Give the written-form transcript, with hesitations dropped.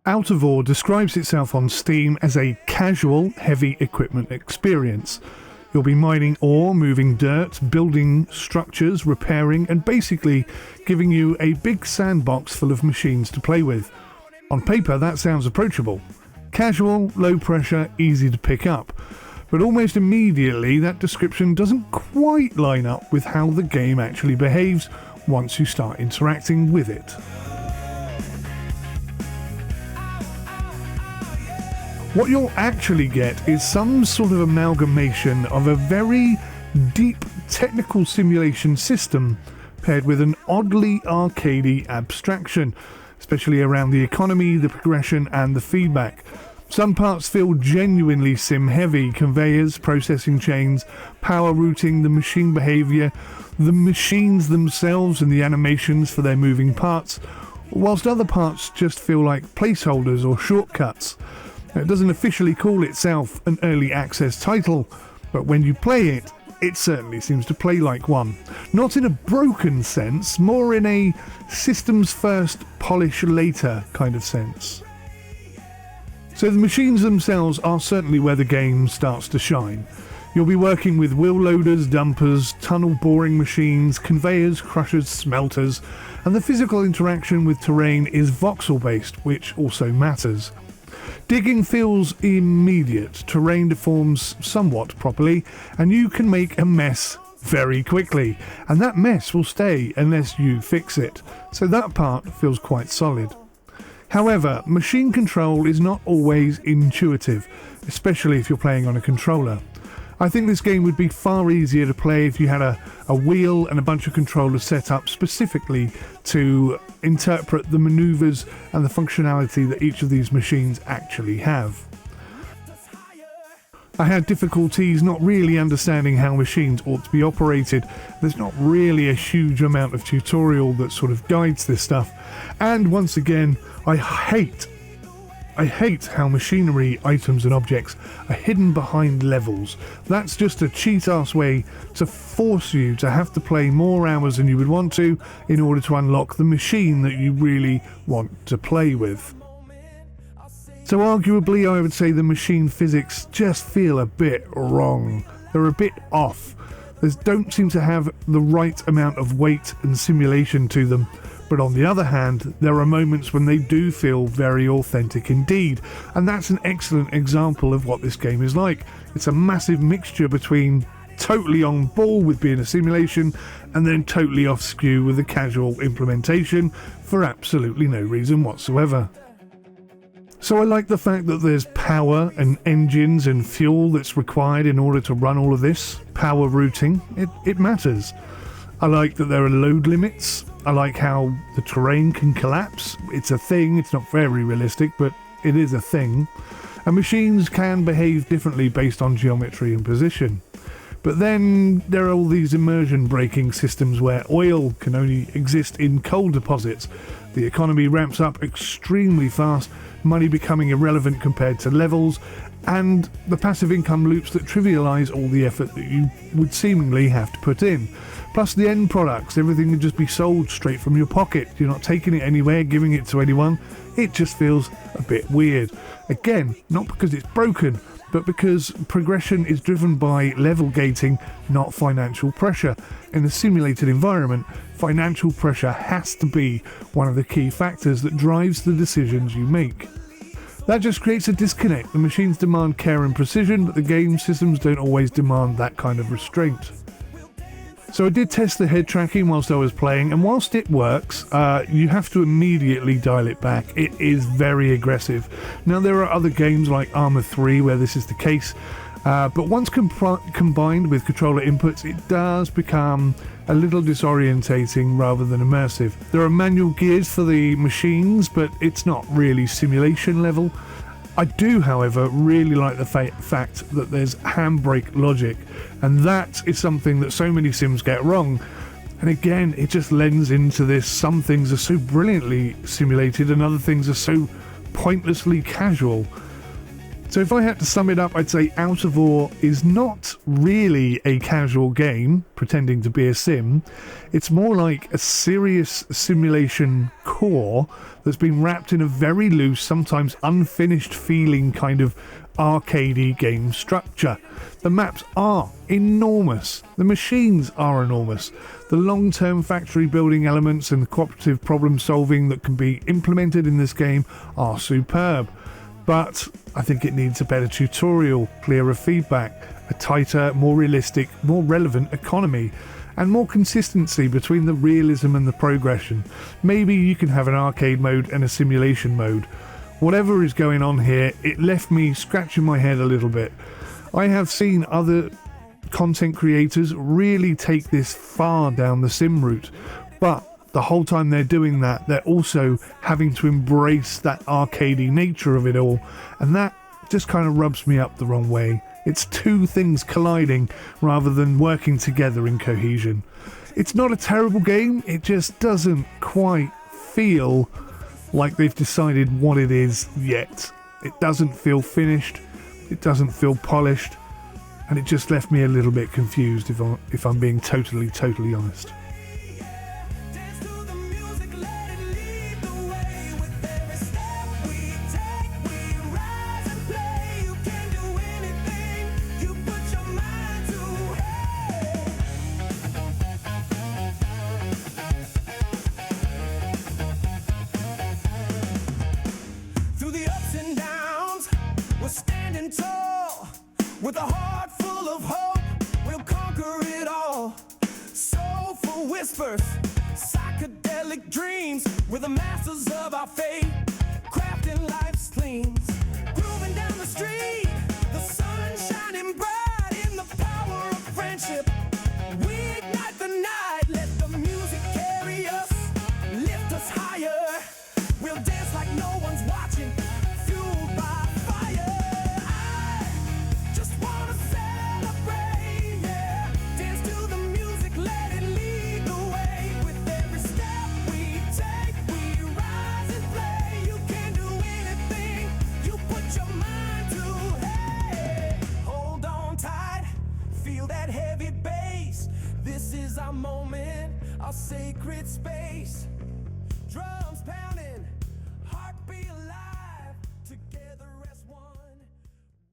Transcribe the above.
Out of Ore describes itself on Steam as a casual, heavy equipment experience. You'll be mining ore, moving dirt, building structures, repairing, and basically giving you a big sandbox full of machines to play with. On paper, that sounds approachable. Casual, low pressure, easy to pick up. But almost immediately, that description doesn't quite line up with how the game actually behaves once you start interacting with it. What you'll actually get is some sort of amalgamation of a very deep technical simulation system paired with an oddly arcadey abstraction, especially around the economy, the progression and the feedback. Some parts feel genuinely sim-heavy: conveyors, processing chains, power routing, the machine behaviour, the machines themselves and the animations for their moving parts, whilst other parts just feel like placeholders or shortcuts. It doesn't officially call itself an early access title, but when you play it, it certainly seems to play like one. Not in a broken sense, more in a systems first, polish later kind of sense. So the machines themselves are certainly where the game starts to shine. You'll be working with wheel loaders, dumpers, tunnel boring machines, conveyors, crushers, smelters, and the physical interaction with terrain is voxel based, which also matters. Digging feels immediate, terrain deforms somewhat properly, and you can make a mess very quickly, and that mess will stay unless you fix it, so that part feels quite solid. However, machine control is not always intuitive, especially if you're playing on a controller. I think this game would be far easier to play if you had a wheel and a bunch of controllers set up specifically to interpret the maneuvers and the functionality that each of these machines actually have. I had difficulties not really understanding how machines ought to be operated. There's not really a huge amount of tutorial that sort of guides this stuff. And once again, I hate how machinery, items and objects are hidden behind levels. That's just a cheat-ass way to force you to have to play more hours than you would want to in order to unlock the machine that you really want to play with. So arguably I would say the machine physics just feel a bit wrong. They're a bit off. They don't seem to have the right amount of weight and simulation to them. But on the other hand, there are moments when they do feel very authentic indeed, and that's an excellent example of what this game is like. It's a massive mixture between totally on ball with being a simulation and then totally off skew with a casual implementation for absolutely no reason whatsoever. So I like the fact that there's power and engines and fuel that's required in order to run all of this. Power routing, it matters. I like that there are load limits. I like how the terrain can collapse. It's a thing, it's not very realistic, but it is a thing. And machines can behave differently based on geometry and position. But then there are all these immersion braking systems where oil can only exist in coal deposits. The economy ramps up extremely fast, money becoming irrelevant compared to levels, and the passive income loops that trivialise all the effort that you would seemingly have to put in. Plus the end products, everything can just be sold straight from your pocket. You're not taking it anywhere, giving it to anyone. It just feels a bit weird. Again, not because it's broken, but because progression is driven by level gating, not financial pressure. In a simulated environment, financial pressure has to be one of the key factors that drives the decisions you make. That just creates a disconnect. The machines demand care and precision, but the game systems don't always demand that kind of restraint. So I did test the head tracking whilst I was playing, and whilst it works, you have to immediately dial it back. It is very aggressive. Now there are other games like Arma 3 where this is the case, but once combined with controller inputs, it does become a little disorientating rather than immersive. There are manual gears for the machines, but it's not really simulation level. I do, however, really like the fact that there's handbrake logic, and that is something that so many sims get wrong. And again, it just lends into this: some things are so brilliantly simulated and other things are so pointlessly casual. So if I had to sum it up, I'd say Out of Ore is not really a casual game pretending to be a sim. It's more like a serious simulation core that's been wrapped in a very loose, sometimes unfinished feeling kind of arcadey game structure. The maps are enormous. The machines are enormous. The long-term factory building elements and the cooperative problem solving that can be implemented in this game are superb. But I think it needs a better tutorial, clearer feedback, a tighter, more realistic, more relevant economy, and more consistency between the realism and the progression. Maybe you can have an arcade mode and a simulation mode. Whatever is going on here, it left me scratching my head a little bit. I have seen other content creators really take this far down the sim route, but the whole time they're doing that, they're also having to embrace that arcadey nature of it all, and that just kind of rubs me up the wrong way. It's two things colliding rather than working together in cohesion. It's not a terrible game, it just doesn't quite feel like they've decided what it is yet. It doesn't feel finished, it doesn't feel polished, and it just left me a little bit confused if I'm being totally honest. We're standing tall with a heart full of hope. We'll conquer it all. Soulful whispers, psychedelic dreams. We're the masters of our fate, crafting life's themes. Grooving down the street, the sun shining bright in the power of friendship. We ignite the night, let the music carry us, lift us higher. We'll dance like no one's watching, fueled by fire. I just wanna celebrate, yeah. Dance to the music, let it lead the way. With every step we take, we rise and play. You can do anything you put your mind to. Hey, hold on tight, feel that heavy bass. This is our moment, our sacred space. Drums pounding.